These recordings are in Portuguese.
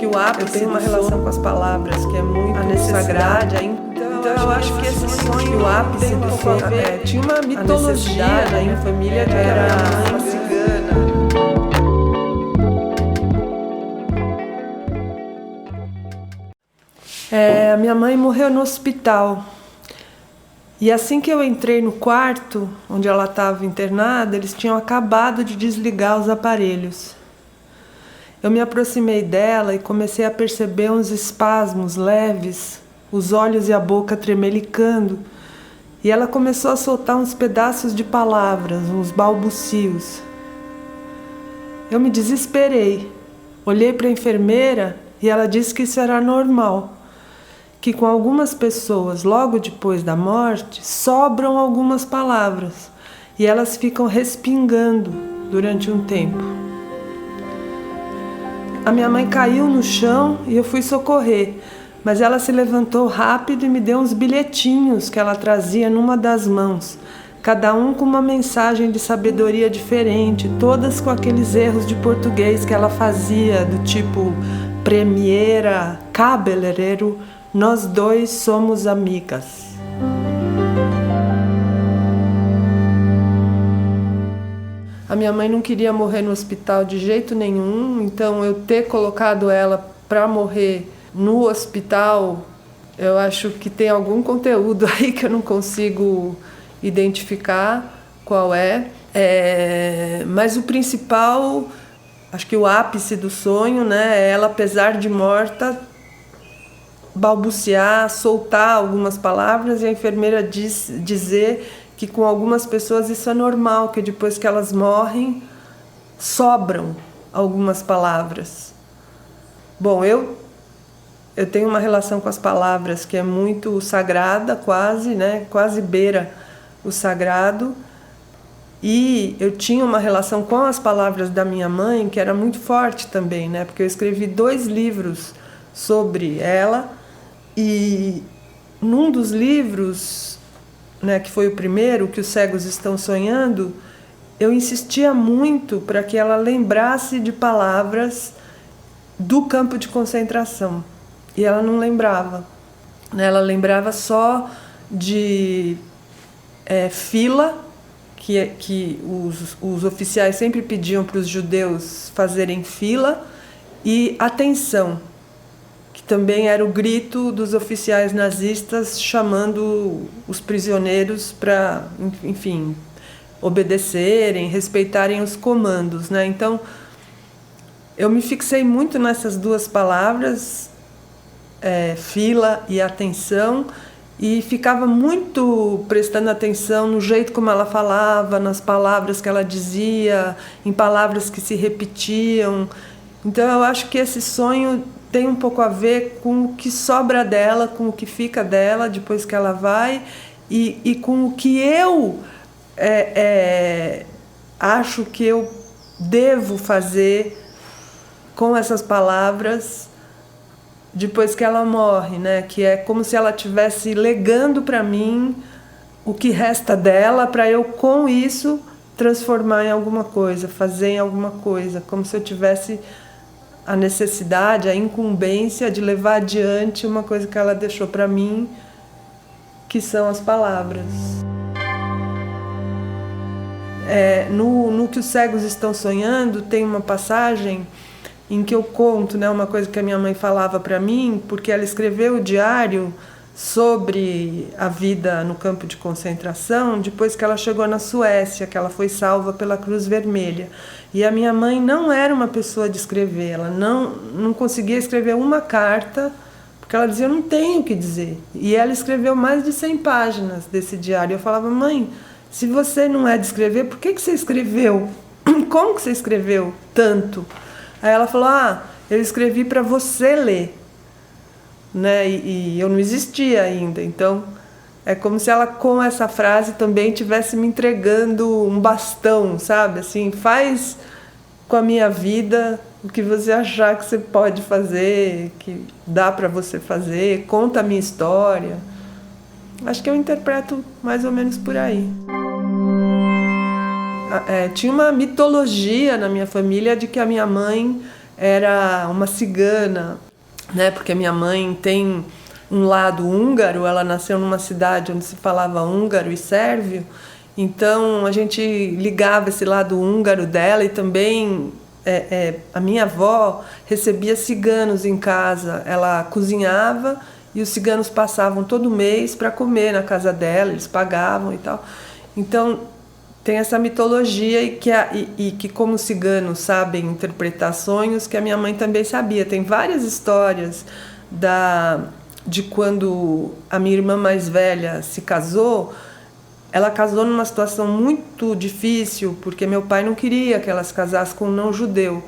que o ápice tem uma relação com as palavras que é muito sagrada. Então eu acho que esse sonho, o ápice do sonho, tinha uma mitologia na minha família de que era uma cigana. A minha mãe morreu no hospital. E assim que eu entrei no quarto, onde ela estava internada, eles tinham acabado de desligar os aparelhos. Eu me aproximei dela e comecei a perceber uns espasmos leves, os olhos e a boca tremelicando. E ela começou a soltar uns pedaços de palavras, uns balbucios. Eu me desesperei. Olhei para a enfermeira e ela disse que isso era normal. Que com algumas pessoas, logo depois da morte, sobram algumas palavras e elas ficam respingando durante um tempo. A minha mãe caiu no chão e eu fui socorrer, mas ela se levantou rápido e me deu uns bilhetinhos que ela trazia numa das mãos, cada um com uma mensagem de sabedoria diferente, todas com aqueles erros de português que ela fazia, do tipo Premiera, cabeleireiro, nós dois somos amigas. A minha mãe não queria morrer no hospital de jeito nenhum, então eu ter colocado ela para morrer no hospital, eu acho que tem algum conteúdo aí que eu não consigo identificar qual é. Mas o principal, acho que o ápice do sonho, né, é ela, apesar de morta, balbuciar, soltar algumas palavras e a enfermeira dizer que com algumas pessoas isso é normal, que depois que elas morrem, sobram algumas palavras. Bom, eu tenho uma relação com as palavras que é muito sagrada, quase, né? Quase beira o sagrado. E eu tinha uma relação com as palavras da minha mãe que era muito forte também, né? Porque eu escrevi 2 livros sobre ela. E num dos livros, né, que foi o primeiro, Que os Cegos Estão Sonhando, eu insistia muito para que ela lembrasse de palavras do campo de concentração. E ela não lembrava. Ela lembrava só de fila, que os oficiais sempre pediam para os judeus fazerem fila, e atenção, que também era o grito dos oficiais nazistas chamando os prisioneiros para, enfim, obedecerem, respeitarem os comandos, né? Então, eu me fixei muito nessas 2 palavras, fila e atenção, e ficava muito prestando atenção no jeito como ela falava, nas palavras que ela dizia, em palavras que se repetiam. Então, eu acho que esse sonho tem um pouco a ver com o que sobra dela, com o que fica dela depois que ela vai, e com o que eu acho que eu devo fazer com essas palavras depois que ela morre, né? Que é como se ela estivesse legando para mim o que resta dela, para eu, com isso, transformar em alguma coisa, fazer em alguma coisa, como se eu tivesse a necessidade, a incumbência de levar adiante uma coisa que ela deixou para mim, que são as palavras. No Que os Cegos Estão Sonhando, tem uma passagem em que eu conto, né, uma coisa que a minha mãe falava para mim, porque ela escreveu o diário sobre a vida no campo de concentração depois que ela chegou na Suécia, que ela foi salva pela Cruz Vermelha. E a minha mãe não era uma pessoa de escrever, ela não conseguia escrever uma carta, porque ela dizia, eu não tenho o que dizer. E ela escreveu mais de 100 páginas desse diário. Eu falava, mãe, se você não é de escrever, por que você escreveu? Como que você escreveu tanto? Aí ela falou, eu escrevi para você ler. Né? E eu não existia ainda, então é como se ela com essa frase também estivesse me entregando um bastão, sabe? Assim, faz com a minha vida o que você achar que você pode fazer, que dá para você fazer, conta a minha história. Acho que eu interpreto mais ou menos por aí. Tinha uma mitologia na minha família de que a minha mãe era uma cigana, né? Porque a minha mãe tem um lado húngaro, ela nasceu numa cidade onde se falava húngaro e sérvio, então a gente ligava esse lado húngaro dela, e também a minha avó recebia ciganos em casa, ela cozinhava e os ciganos passavam todo mês para comer na casa dela, eles pagavam e tal. Então tem essa mitologia e que como os ciganos sabem interpretar sonhos, que a minha mãe também sabia. Tem várias histórias de quando a minha irmã mais velha se casou. Ela casou numa situação muito difícil, porque meu pai não queria que ela se casasse com um não-judeu.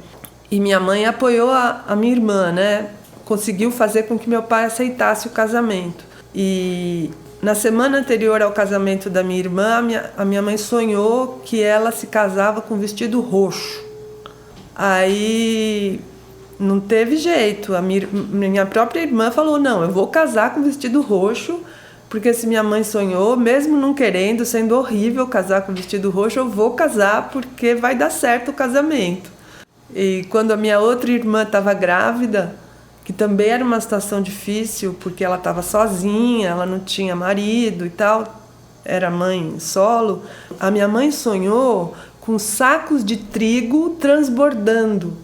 E minha mãe apoiou a minha irmã, né? Conseguiu fazer com que meu pai aceitasse o casamento. E na semana anterior ao casamento da minha irmã, a minha mãe sonhou que ela se casava com vestido roxo. Aí não teve jeito. Minha própria irmã falou, não, eu vou casar com vestido roxo, porque se minha mãe sonhou, mesmo não querendo, sendo horrível casar com vestido roxo, eu vou casar porque vai dar certo o casamento. E quando a minha outra irmã estava grávida, que também era uma situação difícil, porque ela estava sozinha, ela não tinha marido e tal, era mãe solo, a minha mãe sonhou com sacos de trigo transbordando.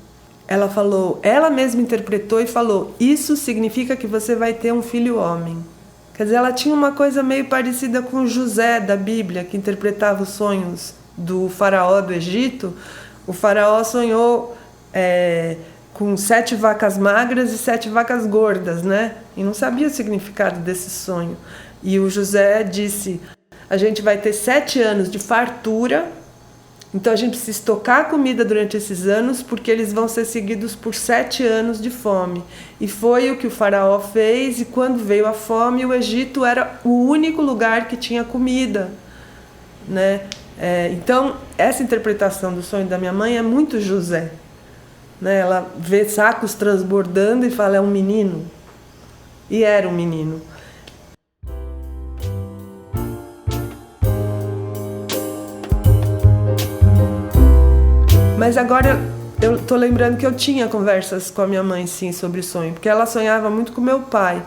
Ela falou, ela mesma interpretou e falou, isso significa que você vai ter um filho homem. Quer dizer, ela tinha uma coisa meio parecida com José da Bíblia, que interpretava os sonhos do faraó do Egito. O faraó sonhou com 7 vacas magras e 7 vacas gordas, né? E não sabia o significado desse sonho. E o José disse, a gente vai ter 7 anos de fartura, então a gente precisa estocar comida durante esses anos, porque eles vão ser seguidos por 7 anos de fome. E foi o que o faraó fez, e quando veio a fome, o Egito era o único lugar que tinha comida, né? Então, essa interpretação do sonho da minha mãe é muito José, né? Ela vê sacos transbordando e fala, é um menino. E era um menino. Mas agora eu tô lembrando que eu tinha conversas com a minha mãe, sim, sobre sonho, porque ela sonhava muito com meu pai,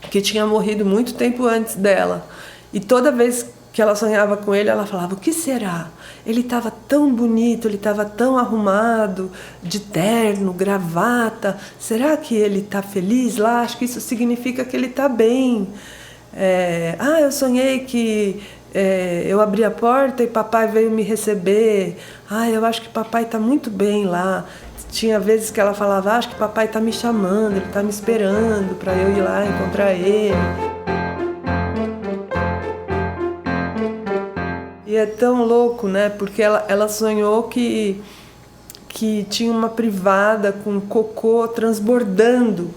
que tinha morrido muito tempo antes dela. E toda vez que ela sonhava com ele, ela falava, o que será? Ele estava tão bonito, ele estava tão arrumado, de terno, gravata. Será que ele está feliz lá? Acho que isso significa que ele está bem. Eu sonhei que eu abri a porta e papai veio me receber. Eu acho que papai está muito bem lá. Tinha vezes que ela falava, acho que papai está me chamando, ele está me esperando para eu ir lá encontrar ele. E é tão louco, né? Porque ela sonhou que tinha uma privada com cocô transbordando,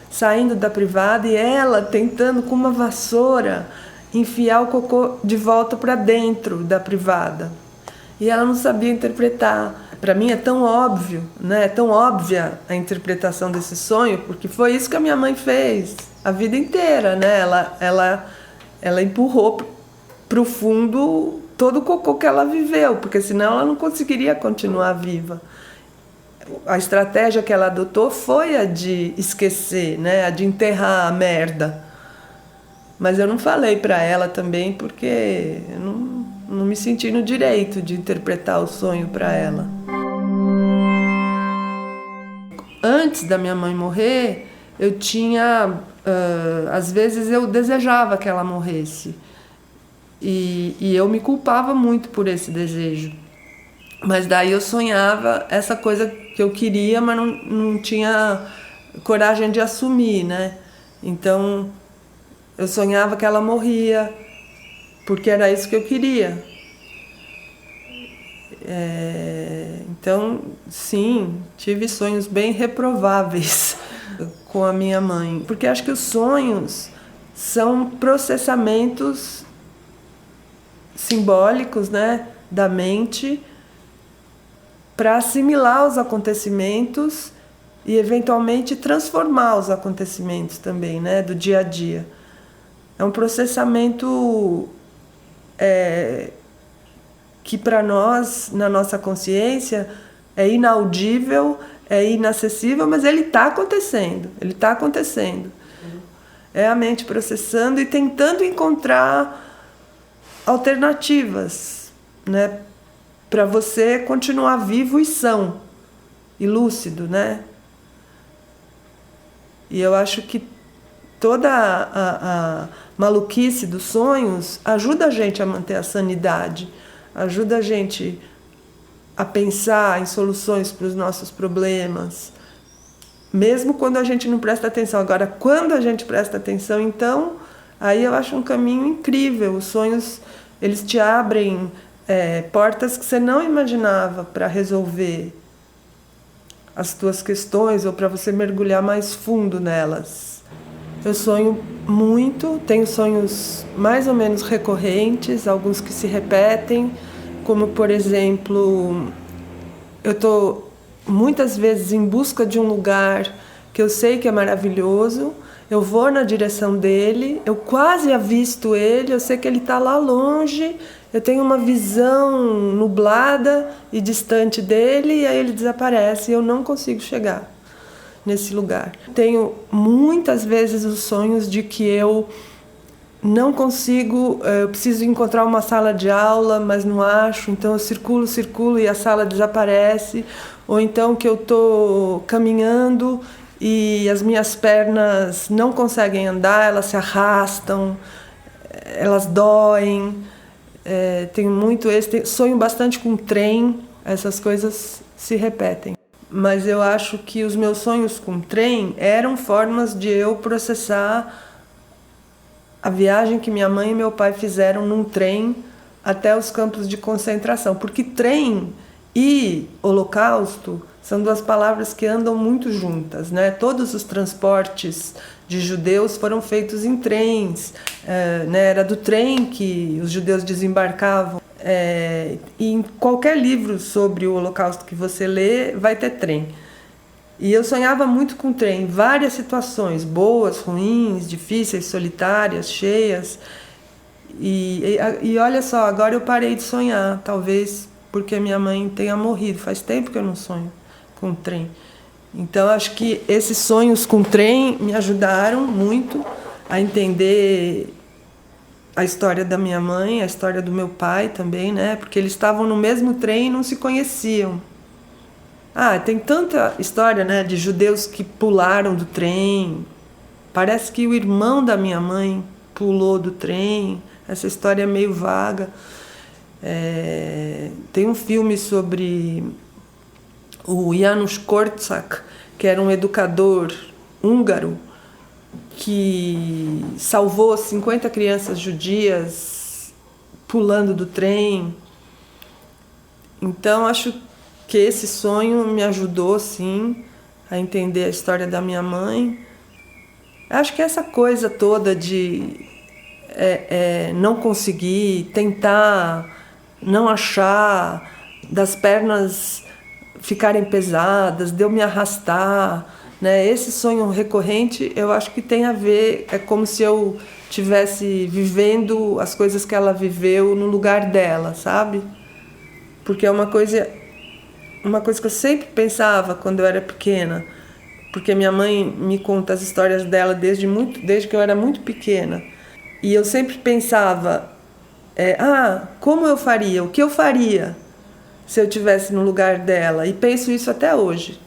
saindo da privada, e ela tentando com uma vassoura enfiar o cocô de volta para dentro da privada. E ela não sabia interpretar. Para mim é tão óbvio, né? É tão óbvia a interpretação desse sonho, porque foi isso que a minha mãe fez a vida inteira, né? Ela empurrou para o fundo todo o cocô que ela viveu, porque senão ela não conseguiria continuar viva. A estratégia que ela adotou foi a de esquecer, né? A de enterrar a merda. Mas eu não falei para ela também, porque eu não me senti no direito de interpretar o sonho para ela. Antes da minha mãe morrer, eu tinha... às vezes eu desejava que ela morresse. E eu me culpava muito por esse desejo. Mas daí eu sonhava essa coisa que eu queria, mas não tinha coragem de assumir, né? Então eu sonhava que ela morria, porque era isso que eu queria. Então, sim, tive sonhos bem reprováveis com a minha mãe. Porque acho que os sonhos são processamentos simbólicos, né, da mente, para assimilar os acontecimentos e eventualmente transformar os acontecimentos também, né, do dia a dia. É um processamento que para nós, na nossa consciência, é inaudível, é inacessível, mas ele está acontecendo, É a mente processando e tentando encontrar alternativas, né, para você continuar vivo e são, e lúcido, né? E eu acho que toda a maluquice dos sonhos ajuda a gente a manter a sanidade, ajuda a gente a pensar em soluções para os nossos problemas, mesmo quando a gente não presta atenção. Agora, quando a gente presta atenção, então, aí eu acho um caminho incrível. Os sonhos, eles te abrem portas que você não imaginava para resolver as tuas questões ou para você mergulhar mais fundo nelas. Eu sonho muito, tenho sonhos mais ou menos recorrentes, alguns que se repetem, como, por exemplo, eu estou muitas vezes em busca de um lugar que eu sei que é maravilhoso, eu vou na direção dele, eu quase avisto ele, eu sei que ele está lá longe, eu tenho uma visão nublada e distante dele, e aí ele desaparece e eu não consigo chegar nesse lugar. Tenho muitas vezes os sonhos de que eu não consigo, eu preciso encontrar uma sala de aula, mas não acho, então eu circulo e a sala desaparece, ou então que eu estou caminhando e as minhas pernas não conseguem andar, elas se arrastam, elas doem. Tenho muito sonho bastante com trem, essas coisas se repetem. Mas eu acho que os meus sonhos com trem eram formas de eu processar a viagem que minha mãe e meu pai fizeram num trem até os campos de concentração. Porque trem e holocausto são duas palavras que andam muito juntas, né? Todos os transportes de judeus foram feitos em trens, né? Era do trem que os judeus desembarcavam. E em qualquer livro sobre o holocausto que você lê, vai ter trem. E eu sonhava muito com trem, várias situações, boas, ruins, difíceis, solitárias, cheias. E olha só, agora eu parei de sonhar, talvez porque minha mãe tenha morrido. Faz tempo que eu não sonho com trem. Então acho que esses sonhos com trem me ajudaram muito a entender a história da minha mãe, a história do meu pai também, né? Porque eles estavam no mesmo trem e não se conheciam. Tem tanta história, né, de judeus que pularam do trem. Parece que o irmão da minha mãe pulou do trem. Essa história é meio vaga. Tem um filme sobre o János Korczak, que era um educador húngaro que salvou 50 crianças judias pulando do trem. Então, acho que esse sonho me ajudou, sim, a entender a história da minha mãe. Acho que essa coisa toda de não conseguir, tentar, não achar, das pernas ficarem pesadas, de eu me arrastar, né? Esse sonho recorrente, eu acho que tem a ver, é como se eu estivesse vivendo as coisas que ela viveu no lugar dela, sabe? Porque é uma coisa que eu sempre pensava quando eu era pequena, porque minha mãe me conta as histórias dela desde que eu era muito pequena. E eu sempre pensava, como eu faria, o que eu faria se eu estivesse no lugar dela? E penso isso até hoje.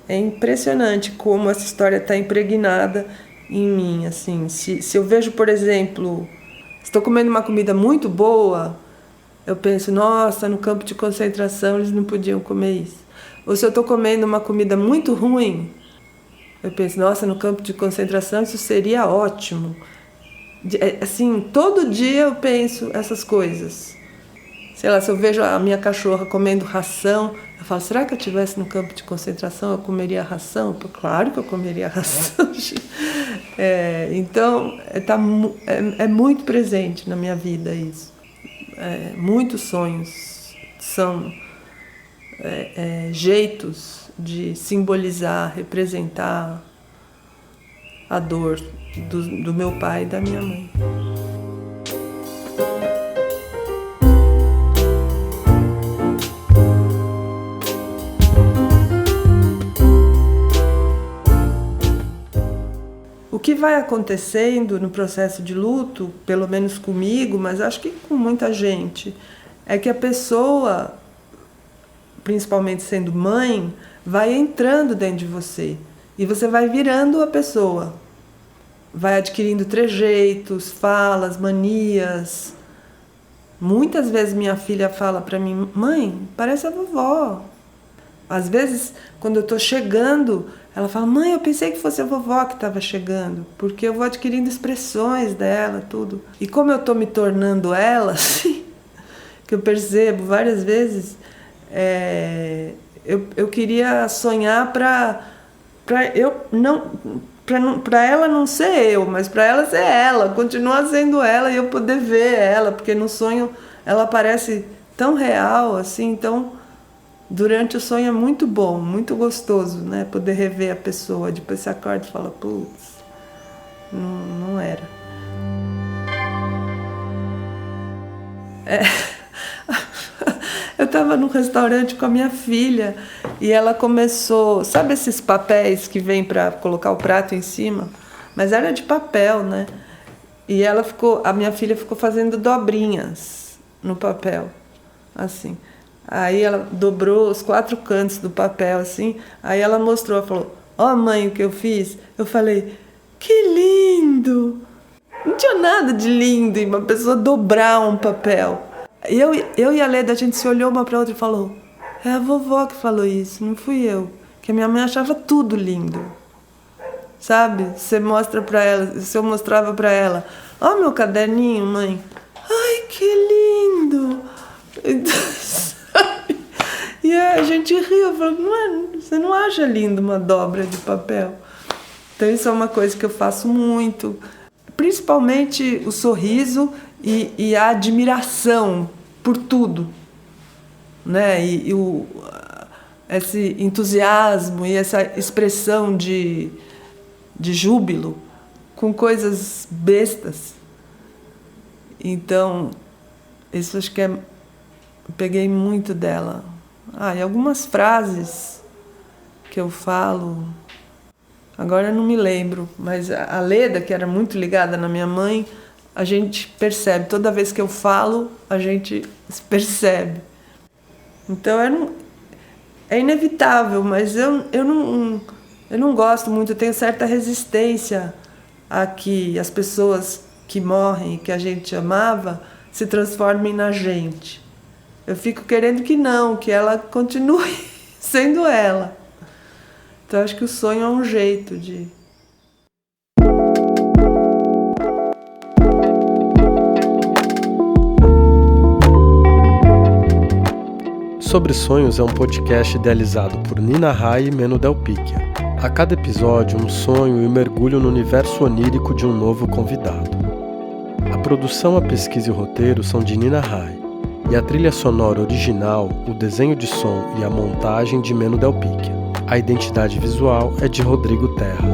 É impressionante como essa história está impregnada em mim. Assim, se eu vejo, por exemplo, estou comendo uma comida muito boa, eu penso, nossa, no campo de concentração eles não podiam comer isso. Ou se eu estou comendo uma comida muito ruim, eu penso, nossa, no campo de concentração isso seria ótimo. Assim, todo dia eu penso essas coisas. Sei lá, se eu vejo a minha cachorra comendo ração, eu falo, será que eu estivesse no campo de concentração eu comeria ração? Pô, claro que eu comeria ração. Então, é muito presente na minha vida isso. Muitos sonhos são jeitos de simbolizar, representar a dor do meu pai e da minha mãe. que vai acontecendo no processo de luto, pelo menos comigo, mas acho que com muita gente, é que a pessoa, principalmente sendo mãe, vai entrando dentro de você e você vai virando a pessoa, vai adquirindo trejeitos, falas, manias. Muitas vezes minha filha fala para mim: mãe, parece a vovó. Às vezes, quando eu estou chegando, ela fala: mãe, eu pensei que fosse a vovó que estava chegando, porque eu vou adquirindo expressões dela, tudo. E como eu estou me tornando ela, assim, que eu percebo várias vezes, eu queria sonhar para ela não ser eu, mas para ela ser ela, continuar sendo ela e eu poder ver ela, porque no sonho ela parece tão real, assim, então durante o sonho é muito bom, muito gostoso, né, poder rever a pessoa, depois você acorda e fala: putz, não era. Eu estava num restaurante com a minha filha e ela começou... Sabe esses papéis que vem para colocar o prato em cima? Mas era de papel, né? E a minha filha ficou fazendo dobrinhas no papel, assim. Aí ela dobrou os 4 cantos do papel, assim. Aí ela mostrou, ela falou: ó, mãe, o que eu fiz? Eu falei: que lindo! Não tinha nada de lindo em uma pessoa dobrar um papel. Eu e a Leda, a gente se olhou uma para outra e falou: é a vovó que falou isso, não fui eu. Que a minha mãe achava tudo lindo. Sabe? Você mostra para ela, se eu mostrava para ela: ó, meu caderninho, mãe. Ai, que lindo! E a gente riu, falou: você não acha lindo uma dobra de papel? Então isso é uma coisa que eu faço muito. Principalmente o sorriso e a admiração por tudo, né? Esse entusiasmo e essa expressão de júbilo com coisas bestas. Então, isso acho que eu peguei muito dela. E algumas frases que eu falo... Agora eu não me lembro, mas a Leda, que era muito ligada na minha mãe, a gente percebe. Toda vez que eu falo, a gente percebe. Então é inevitável, mas eu não gosto muito, eu tenho certa resistência a que as pessoas que morrem, que a gente amava, se transformem na gente. Eu fico querendo que não, que ela continue sendo ela. Então, acho que o sonho é um jeito de... Sobre Sonhos é um podcast idealizado por Nina Rai e Meno Del Picchia. A cada episódio, um sonho e um mergulho no universo onírico de um novo convidado. A produção, a pesquisa e o roteiro são de Nina Rai, e a trilha sonora original, o desenho de som e a montagem de Meno Del Picchia. A identidade visual é de Rodrigo Terra.